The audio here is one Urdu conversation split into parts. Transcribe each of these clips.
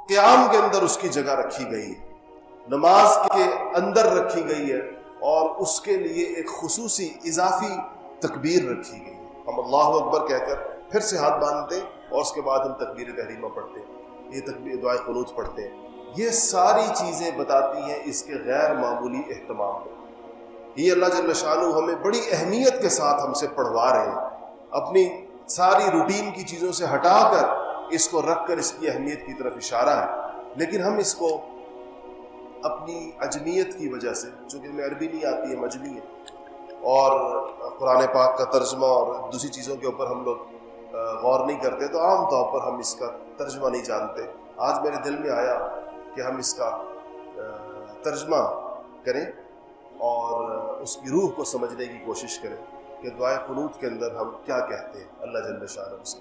قیام کے اندر اس کی جگہ رکھی گئی ہے، نماز کے اندر رکھی گئی ہے، اور اس کے لیے ایک خصوصی اضافی تکبیر رکھی گئی ہے۔ ہم اللہ اکبر کہہ کر پھر سے ہاتھ باندھتے ہیں اور اس کے بعد ہم تکبیر تحریمہ پڑھتے ہیں، یہ تکبیر دعائے قنوت پڑھتے ہیں۔ یہ ساری چیزیں بتاتی ہیں اس کے غیر معمولی اہتمام کو۔ یہ اللہ جل شانہ ہمیں بڑی اہمیت کے ساتھ ہم سے پڑھوا رہے ہیں، اپنی ساری روٹین کی چیزوں سے ہٹا کر اس کو رکھ کر اس کی اہمیت کی طرف اشارہ ہے۔ لیکن ہم اس کو اپنی عجمیت کی وجہ سے، چونکہ ہمیں عربی نہیں آتی ہے، مجمی ہے، اور قرآن پاک کا ترجمہ اور دوسری چیزوں کے اوپر ہم لوگ غور نہیں کرتے، تو عام طور پر ہم اس کا ترجمہ نہیں جانتے۔ آج میرے دل میں آیا کہ ہم اس کا ترجمہ کریں اور اس کی روح کو سمجھنے کی کوشش کریں کہ دعائے قنوت کے اندر ہم کیا کہتے ہیں اللہ جل شانہ سے۔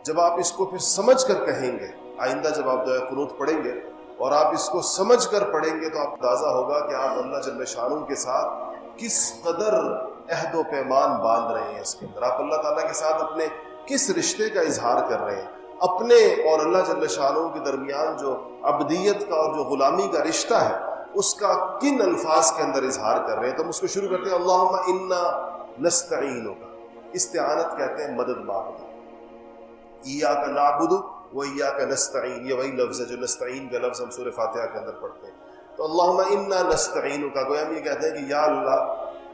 جب آپ اس کو پھر سمجھ کر کہیں گے، آئندہ جب آپ دعائے قنوت پڑھیں گے اور آپ اس کو سمجھ کر پڑھیں گے، تو آپ اندازہ ہوگا کہ آپ اللہ جل شانہ کے ساتھ کس قدر عہد و پیمان باندھ رہے ہیں۔ اس کے اندر آپ اللہ تعالیٰ کے ساتھ اپنے کس رشتے کا اظہار کر رہے ہیں، اپنے اور اللہ جل شانہ کے درمیان جو عبدیت کا اور جو غلامی کا رشتہ ہے، اس کا کن الفاظ کے اندر اظہار کر رہے ہیں۔ تو ہم اس کو شروع کرتے ہیں، اللہم انا نستعینک۔ استعانت کہتے ہیں مدد مانگنا۔ ایاک نعبد و ایاک نستعین، یہ وہی لفظ ہے جو نستعین کا لفظ ہم سورہ فاتحہ کے اندر پڑھتے ہیں۔ تو اللہم انا نستعینک، گویا ہم یہ کہتے ہیں کہ یا اللہ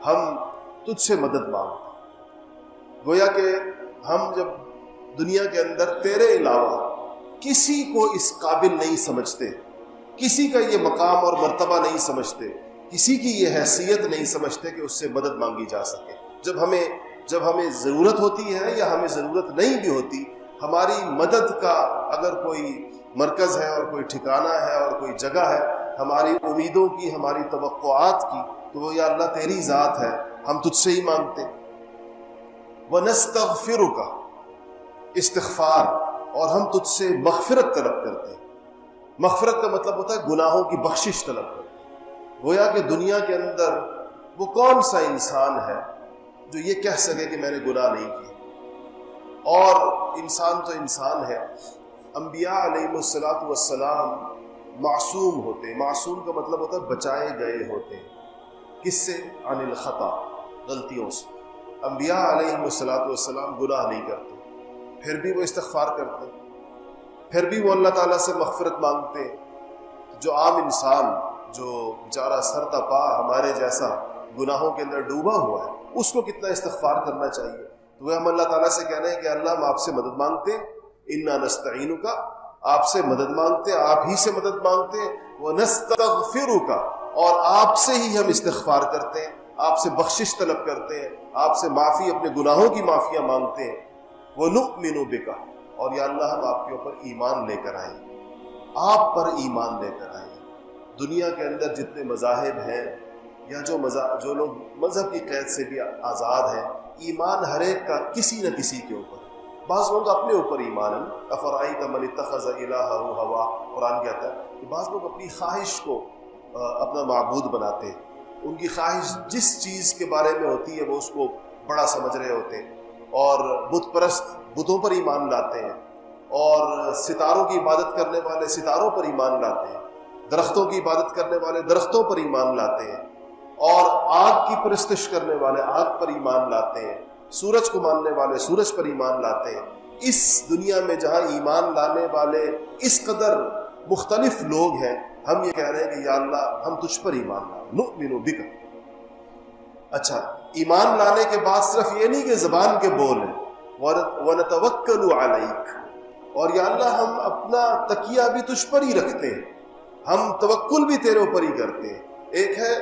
ہم تجھ سے مدد مانگتے ہیں۔ گویا کہ ہم جب دنیا کے اندر تیرے علاوہ کسی کو اس قابل نہیں سمجھتے، کسی کا یہ مقام اور مرتبہ نہیں سمجھتے، کسی کی یہ حیثیت نہیں سمجھتے کہ اس سے مدد مانگی جا سکے، جب ہمیں ضرورت ہوتی ہے یا ہمیں ضرورت نہیں بھی ہوتی، ہماری مدد کا اگر کوئی مرکز ہے اور کوئی ٹھکانہ ہے اور کوئی جگہ ہے ہماری امیدوں کی، ہماری توقعات کی، تو وہ یا اللہ تیری ذات ہے، ہم تجھ سے ہی مانگتے۔ وَنَسْتَغْفِرُكَ، استغفار، اور ہم تجھ سے مغفرت طلب کرتے ہیں۔ مغفرت کا مطلب ہوتا ہے گناہوں کی بخشش طلب کرتے ہیں۔ گویا کہ دنیا کے اندر وہ کون سا انسان ہے جو یہ کہہ سکے کہ میں نے گناہ نہیں کیا؟ اور انسان تو انسان ہے، انبیاء علیہ السلام معصوم ہوتے ہیں۔ معصوم کا مطلب ہوتا ہے بچائے گئے ہوتے ہیں، کس سے؟ عن الخطا، غلطیوں سے۔ انبیاء علیہ السلام گناہ نہیں کرتے، پھر بھی وہ استغفار کرتے ہیں، پھر بھی وہ اللہ تعالیٰ سے مغفرت مانگتے ہیں۔ جو عام انسان جو بیچارہ سر تا پا ہمارے جیسا گناہوں کے اندر ڈوبا ہوا ہے، اس کو کتنا استغفار کرنا چاہیے؟ تو وہ ہم اللہ تعالیٰ سے کہہ رہے ہیں کہ اللہ ہم آپ سے مدد مانگتے ہیں، انا نستعینک، آپ سے مدد مانگتے ہیں، آپ ہی سے مدد مانگتے ہیں، ونستغفرک، اور آپ سے ہی ہم استغفار کرتے ہیں، آپ سے بخشش طلب کرتے ہیں، آپ سے معافی، اپنے گناہوں کی معافیاں مانگتے ہیں۔ وَنُؤْمِنُ بِكَ، اور یا اللہ ہم آپ کے اوپر ایمان لے کر آئیں، آپ پر ایمان لے کر آئیں۔ دنیا کے اندر جتنے مذاہب ہیں یا جو لوگ مذہب کی قید سے بھی آزاد ہیں، ایمان ہر ایک کا کسی نہ کسی کے اوپر۔ بعض لوگ اپنے اوپر ایمان ہے، افرأیت من اتخذ الہہ ہوا، قرآن کہتا ہے کہ بعض لوگ اپنی خواہش کو اپنا معبود بناتے ہیں، ان کی خواہش جس چیز کے بارے میں ہوتی ہے وہ اس کو بڑا سمجھ رہے ہوتے ہیں، اور بت پرست بتوں پر ایمان لاتے ہیں، اور ستاروں کی عبادت کرنے والے ستاروں پر ایمان لاتے ہیں، درختوں کی عبادت کرنے والے درختوں پر ایمان لاتے ہیں، اور آگ کی پرستش کرنے والے آگ پر ایمان لاتے ہیں، سورج کو ماننے والے سورج پر ایمان لاتے ہیں۔ اس دنیا میں جہاں ایمان لانے والے اس قدر مختلف لوگ ہیں، ہم یہ کہہ رہے ہیں کہ یا اللہ ہم تجھ پر ایمان لا، نؤمن بک۔ اچھا، ایمان لانے کے بعد صرف یہ نہیں کہ زبان کے بول ہیں، وَنَتَوَكَّلُ عَلَيْكَ، اور یا اللہ ہم اپنا تکیہ بھی تجھ پر ہی رکھتے ہیں، ہم توکل بھی تیرے اوپر ہی کرتے ہیں۔ ایک ہے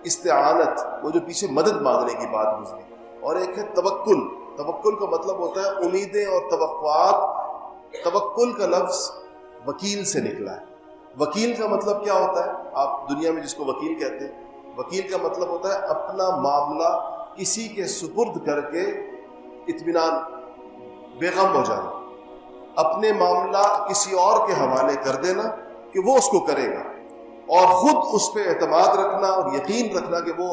استعانت، وہ جو پیچھے مدد مانگنے کی بات گزری، اور ایک ہے توکل۔ توکل کا مطلب ہوتا ہے امیدیں اور توقعات۔ توکل کا لفظ وکیل سے نکلا ہے۔ وکیل کا مطلب کیا ہوتا ہے؟ آپ دنیا میں جس کو وکیل کہتے ہیں، وکیل کا مطلب ہوتا ہے اپنا معاملہ کسی کے سپرد کر کے اطمینان، بے غم ہو جانا، اپنے معاملہ کسی اور کے حوالے کر دینا کہ وہ اس کو کرے گا، اور خود اس پہ اعتماد رکھنا اور یقین رکھنا کہ وہ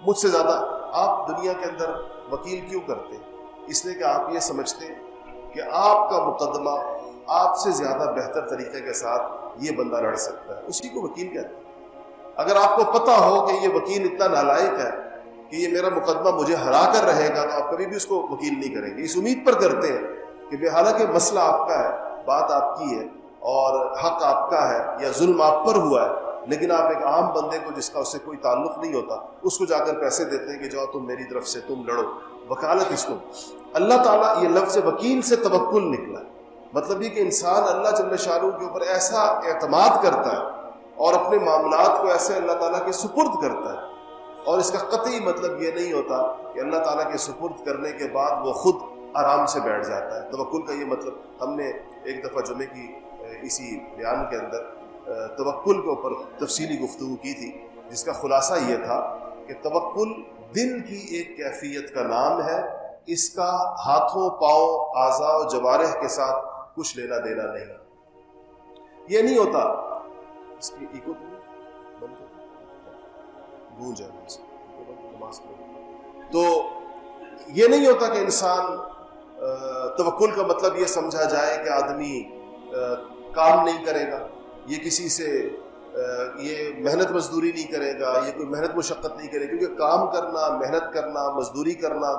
مجھ سے زیادہ۔ آپ دنیا کے اندر وکیل کیوں کرتے ہیں؟ اس لیے کہ آپ یہ سمجھتے ہیں کہ آپ کا مقدمہ آپ سے زیادہ بہتر طریقے کے ساتھ یہ بندہ لڑ سکتا ہے، اسی کو وکیل کہتے ہیں۔ اگر آپ کو پتہ ہو کہ یہ وکیل اتنا نالائق ہے کہ یہ میرا مقدمہ مجھے ہرا کر رہے گا، تو آپ کبھی بھی اس کو وکیل نہیں کریں گے، اس امید پر کرتے ہیں کہ حالانکہ مسئلہ آپ کا ہے، بات آپ کی ہے اور حق آپ کا ہے یا ظلم آپ پر ہوا ہے، لیکن آپ ایک عام بندے کو جس کا اس سے کوئی تعلق نہیں ہوتا اس کو جا کر پیسے دیتے ہیں کہ جاؤ تم میری طرف سے تم لڑو۔ وکالت اس کو اللہ تعالیٰ، یہ لفظ وکیل سے توکل نکلا ہے، مطلب یہ کہ انسان اللہ جل شانہ کے اوپر ایسا اعتماد کرتا ہے اور اپنے معاملات کو ایسے اللہ تعالیٰ کے سپرد کرتا ہے، اور اس کا قطعی مطلب یہ نہیں ہوتا کہ اللہ تعالیٰ کے سپرد کرنے کے بعد وہ خود آرام سے بیٹھ جاتا ہے۔ توکل کا یہ مطلب، ہم نے ایک دفعہ جمعے کی اسی بیان کے اندر توکل کے اوپر تفصیلی گفتگو کی تھی، جس کا خلاصہ یہ تھا کہ توکل دل کی ایک کیفیت کا نام ہے، اس کا ہاتھوں پاؤں اعضاء و جوارح کے ساتھ کچھ لینا دینا نہیں۔ یہ نہیں ہوتا، اس کی ایکو بند گونج ہے، تو یہ نہیں ہوتا کہ انسان توکل کا مطلب یہ سمجھا جائے کہ آدمی کام نہیں کرے گا، یہ کسی سے یہ محنت مزدوری نہیں کرے گا، یہ کوئی محنت مشقت نہیں کرے گا، کیونکہ کام کرنا، محنت کرنا، مزدوری کرنا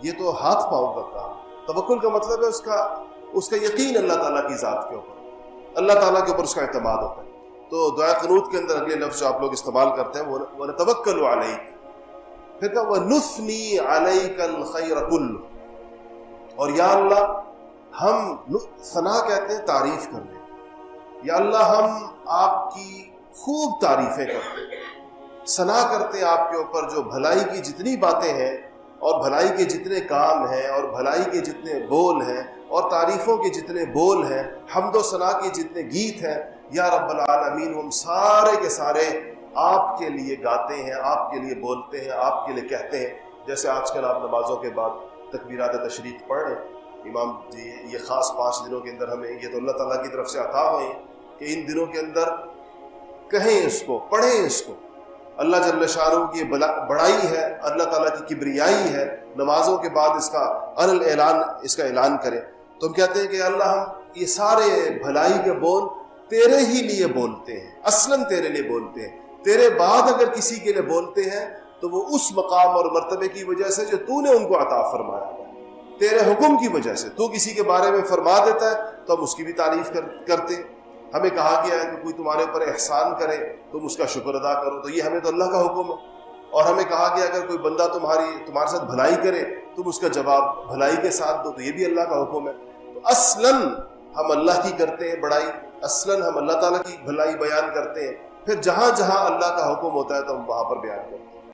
یہ تو ہاتھ پاؤں کا کام۔ توکل کا مطلب ہے اس کا یقین اللہ تعالیٰ کی ذات کے اوپر، اللہ تعالیٰ کے اوپر اس کا اعتماد ہوتا ہے۔ تو دعائے قنوت کے اندر اگلے لفظ جو آپ لوگ استعمال کرتے ہیں وَنَتَوَكَّلُ عَلَيْكَ، پھر کہا وَنُثْنِي عَلَيْكَ الْخَيْرَ كُلُّ، اور یا اللہ ہم ثنا کہتے ہیں تعریف کرنے، یا اللہ ہم آپ کی خوب تعریفیں کرتے ہیں، ثنا کرتے ہیں آپ کے اوپر، جو بھلائی کی جتنی باتیں ہیں اور بھلائی کے جتنے کام ہیں اور بھلائی کے جتنے بول ہیں اور تعریفوں کے جتنے بول ہیں، حمد و ثنا کے جتنے گیت ہیں، یا رب العالمین ہم سارے کے سارے آپ کے لیے گاتے ہیں، آپ کے لیے بولتے ہیں، آپ کے لیے کہتے ہیں۔ جیسے آج کل آپ نمازوں کے بعد تکبیرات تشریق پڑھ رہے ہیں، امام جی یہ خاص 5 دنوں کے اندر ہمیں یہ تو اللہ تعالیٰ کی طرف سے عطا ہوئے ہیں کہ ان دنوں کے اندر کہیں اس کو، پڑھیں اس کو۔ اللہ جل شانہ کی بڑائی ہے، اللہ تعالیٰ کی کبریائی ہے، نمازوں کے بعد اس کا اعلان، اس کا اعلان کریں۔ تو ہم کہتے ہیں کہ اللہ ہم یہ سارے بھلائی کے بول تیرے ہی لیے بولتے ہیں، اصلاً تیرے لیے بولتے ہیں، تیرے بعد اگر کسی کے لیے بولتے ہیں تو وہ اس مقام اور مرتبے کی وجہ سے جو تو نے ان کو عطا فرمایا ہے، تیرے حکم کی وجہ سے تو کسی کے بارے میں فرما دیتا ہے تو ہم اس کی بھی تعریف کرتے ہیں۔ ہمیں کہا گیا ہے کہ کوئی تمہارے اوپر احسان کرے تم اس کا شکر ادا کرو، تو یہ ہمیں تو اللہ کا حکم ہے۔ اور ہمیں کہا گیا اگر کوئی بندہ تمہارے ساتھ بھلائی کرے تم اس کا جواب بھلائی کے ساتھ دو، تو یہ بھی اللہ کا حکم ہے۔ تو اصلاً ہم اللہ کی کرتے ہیں بڑائی، اصلاً ہم اللہ تعالیٰ کی بھلائی بیان کرتے ہیں، پھر جہاں جہاں اللہ کا حکم ہوتا ہے تو ہم وہاں پر بیان کرتے ہیں۔